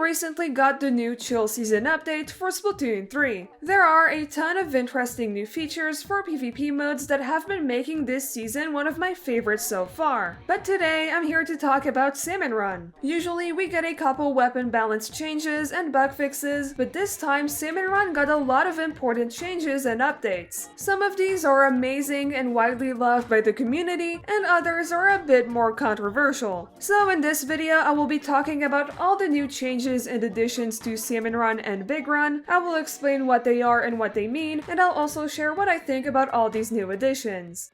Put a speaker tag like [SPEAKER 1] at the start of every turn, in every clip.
[SPEAKER 1] recently got the new Chill Season update for Splatoon 3. There are a ton of interesting new features for PvP modes that have been making this season one of my favorites so far. But today I'm here to talk about Salmon Run. Usually we get a couple weapon balance changes and bug fixes, but this time Salmon Run got a lot of important changes and updates. Some of these are amazing and widely loved by the community, and others are a bit more controversial. So in this video I will be talking about all the new changes and additions to Salmon Run and Big Run. I will explain what they are and what they mean, and I'll also share what I think about all these new additions.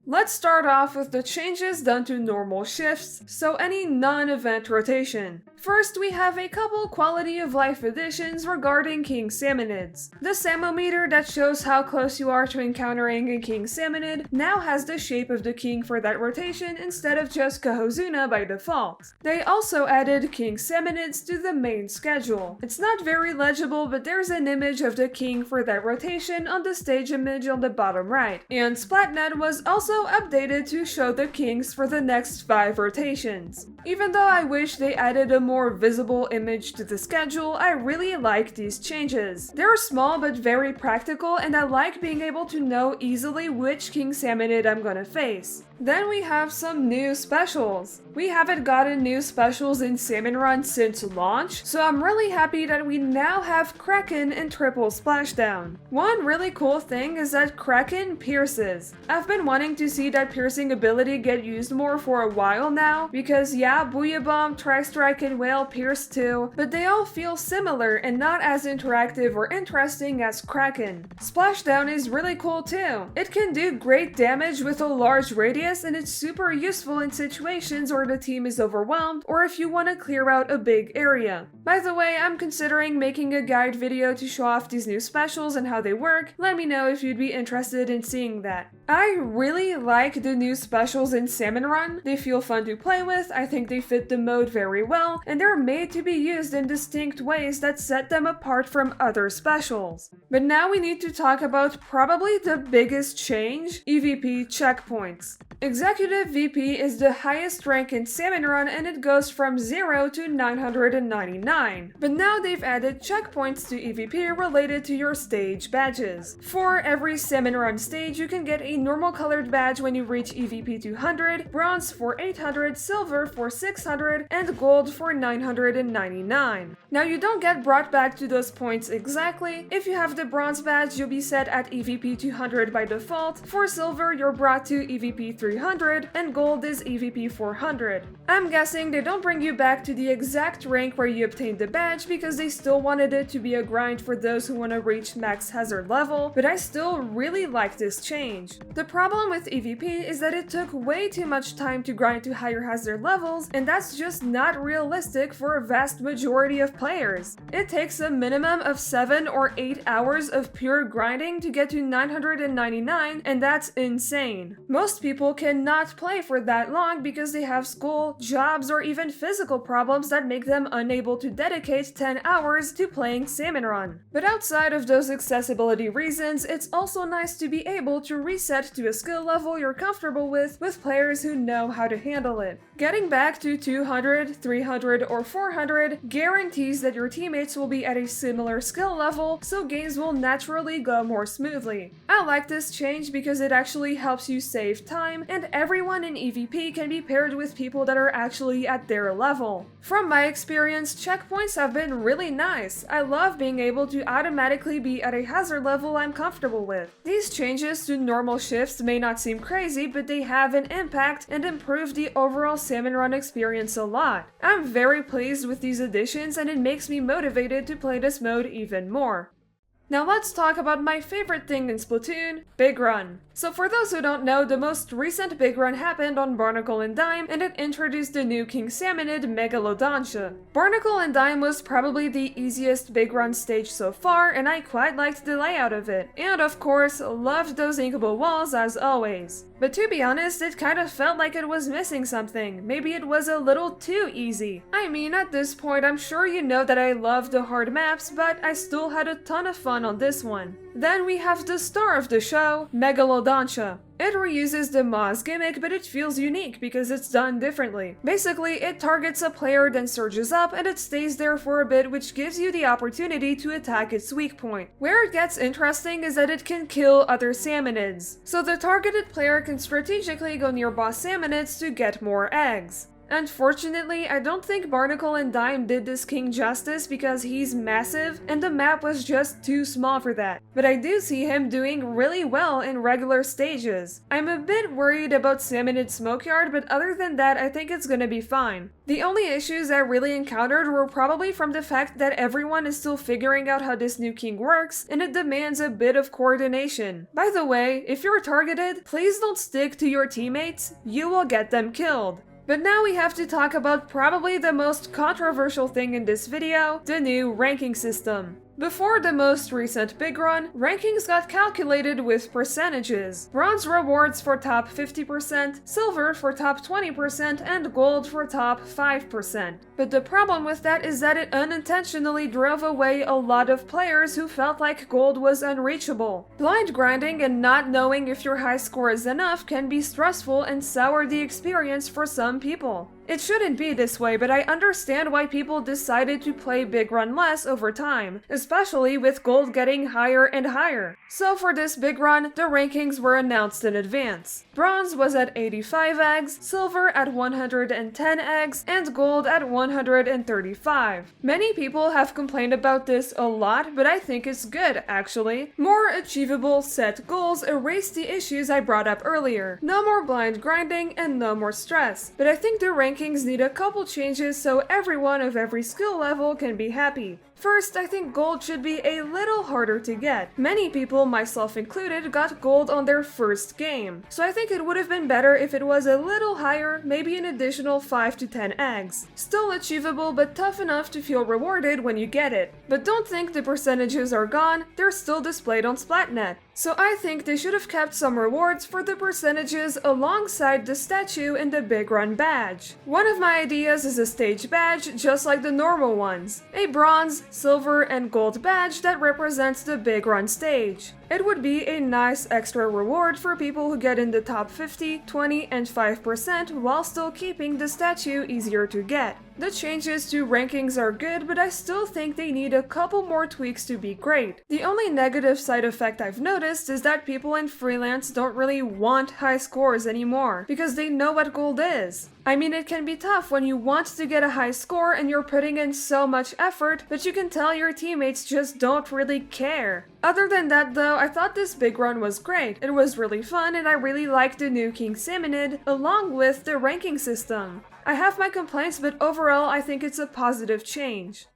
[SPEAKER 1] Let's start off with the changes done to normal shifts, so any non-event rotation. First, we have a couple quality of life additions regarding King Salmonids. The Samometer that shows how close you are to encountering a King Salmonid now has the shape of the king for that rotation instead of just Kohozuna by default. They also added King Salmonids to the main schedule. It's not very legible, but there's an image of the king for that rotation on the stage image on the bottom right. And Splatnet was also updated to show the kings for the next 5 rotations. Even though I wish they added a more visible image to the schedule, I really like these changes. They're small but very practical, and I like being able to know easily which King Salmonid I'm gonna face. Then we have some new specials. We haven't gotten new specials in Salmon Run since launch, so I'm really happy that we now have Kraken and Triple Splashdown. One really cool thing is that Kraken pierces. I've been wanting to see that piercing ability get used more for a while now, because yeah, Booyah Bomb, Tri-Strike, and Whale pierce too, but they all feel similar and not as interactive or interesting as Kraken. Splashdown is really cool too. It can do great damage with a large radius, and it's super useful in situations where the team is overwhelmed or if you want to clear out a big area. By the way, I'm considering making a guide video to show off these new specials and how they work. Let me know if you'd be interested in seeing that. I really like the new specials in Salmon Run. They feel fun to play with, I think they fit the mode very well, and they're made to be used in distinct ways that set them apart from other specials. But now we need to talk about probably the biggest change, EVP checkpoints. Executive VP is the highest rank in Salmon Run, and it goes from 0 to 999. But now they've added checkpoints to EVP related to your stage badges. For every Salmon Run stage, you can get a normal colored badge when you reach EVP 200, bronze for 800, silver for 600, and gold for 999. Now you don't get brought back to those points exactly. If you have the bronze badge, you'll be set at EVP 200 by default. For silver, you're brought to EVP 300, and gold is EVP 400. I'm guessing they don't bring you back to the exact rank where you obtained the badge because they still wanted it to be a grind for those who want to reach max hazard level, but I still really like this change. The problem with EVP is that it took way too much time to grind to higher hazard levels, and that's just not realistic for a vast majority of players. It takes a minimum of 7 or 8 hours of pure grinding to get to 999, and that's insane. Most people cannot play for that long because they have school, jobs, or even physical problems that make them unable to dedicate 10 hours to playing Salmon Run. But outside of those accessibility reasons, it's also nice to be able to reset to a skill level you're comfortable with players who know how to handle it. Getting back to 200, 300, or 400 guarantees that your teammates will be at a similar skill level, so games will naturally go more smoothly. I like this change because it actually helps you save time, and everyone in EVP can be paired with people that are actually at their level. From my experience, checkpoints have been really nice. I love being able to automatically be at a hazard level I'm comfortable with. These changes to normal shifts may not seem crazy, but they have an impact and improve the overall Salmon Run experience a lot. I'm very pleased with these additions, and it makes me motivated to play this mode even more. Now let's talk about my favorite thing in Splatoon, Big Run. So for those who don't know, the most recent Big Run happened on Barnacle and Dime, and it introduced the new King Salmonid, Megalodontia. Barnacle and Dime was probably the easiest Big Run stage so far, and I quite liked the layout of it. And of course, loved those inkable walls as always. But to be honest, it kind of felt like it was missing something. Maybe it was a little too easy. I mean, at this point, I'm sure you know that I love the hard maps, but I still had a ton of fun on this one. Then we have the star of the show, Megalodontia. It reuses the moss gimmick, but it feels unique because it's done differently. Basically, it targets a player, then surges up, and it stays there for a bit, which gives you the opportunity to attack its weak point. Where it gets interesting is that it can kill other salmonids, so the targeted player can strategically go near boss salmonids to get more eggs. Unfortunately, I don't think Barnacle and Dime did this king justice because he's massive and the map was just too small for that. But I do see him doing really well in regular stages. I'm a bit worried about Salmonid Smokeyard, but other than that, I think it's gonna be fine. The only issues I really encountered were probably from the fact that everyone is still figuring out how this new king works, and it demands a bit of coordination. By the way, if you're targeted, please don't stick to your teammates, you will get them killed. But now we have to talk about probably the most controversial thing in this video, the new ranking system. Before the most recent big run, rankings got calculated with percentages. Bronze rewards for top 50%, silver for top 20%, and gold for top 5%. But the problem with that is that it unintentionally drove away a lot of players who felt like gold was unreachable. Blind grinding and not knowing if your high score is enough can be stressful and sour the experience for some people. It shouldn't be this way, but I understand why people decided to play Big Run less over time, especially with gold getting higher and higher. So for this Big Run, the rankings were announced in advance. Bronze was at 85 eggs, silver at 110 eggs, and gold at 135. Many people have complained about this a lot, but I think it's good, actually. More achievable set goals erase the issues I brought up earlier. No more blind grinding and no more stress. But I think the rankings need a couple changes so everyone of every skill level can be happy. First, I think gold should be a little harder to get. Many people, myself included, got gold on their first game. So I think it would have been better if it was a little higher, maybe an additional 5 to 10 eggs. Still achievable, but tough enough to feel rewarded when you get it. But don't think the percentages are gone, they're still displayed on Splatnet. So I think they should have kept some rewards for the percentages alongside the statue in the Big Run badge. One of my ideas is a stage badge, just like the normal ones. A bronze, silver, and gold badge that represents the Big Run stage. It would be a nice extra reward for people who get in the top 50, 20, and 5% while still keeping the statue easier to get. The changes to rankings are good, but I still think they need a couple more tweaks to be great. The only negative side effect I've noticed is that people in freelance don't really want high scores anymore, because they know what gold is. I mean, it can be tough when you want to get a high score and you're putting in so much effort, but you can tell your teammates just don't really care. Other than that though, I thought this big run was great. It was really fun and I really liked the new King Salmonid, along with the ranking system. I have my complaints, but overall I think it's a positive change.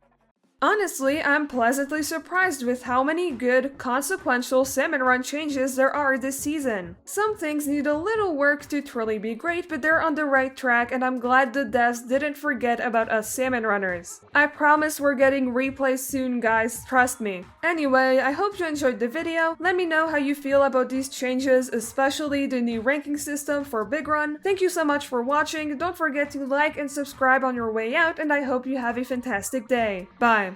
[SPEAKER 1] Honestly, I'm pleasantly surprised with how many good, consequential Salmon Run changes there are this season. Some things need a little work to truly be great, but they're on the right track and I'm glad the devs didn't forget about us Salmon Runners. I promise we're getting replays soon, guys, trust me. Anyway, I hope you enjoyed the video. Let me know how you feel about these changes, especially the new ranking system for Big Run. Thank you so much for watching, don't forget to like and subscribe on your way out, and I hope you have a fantastic day. Bye!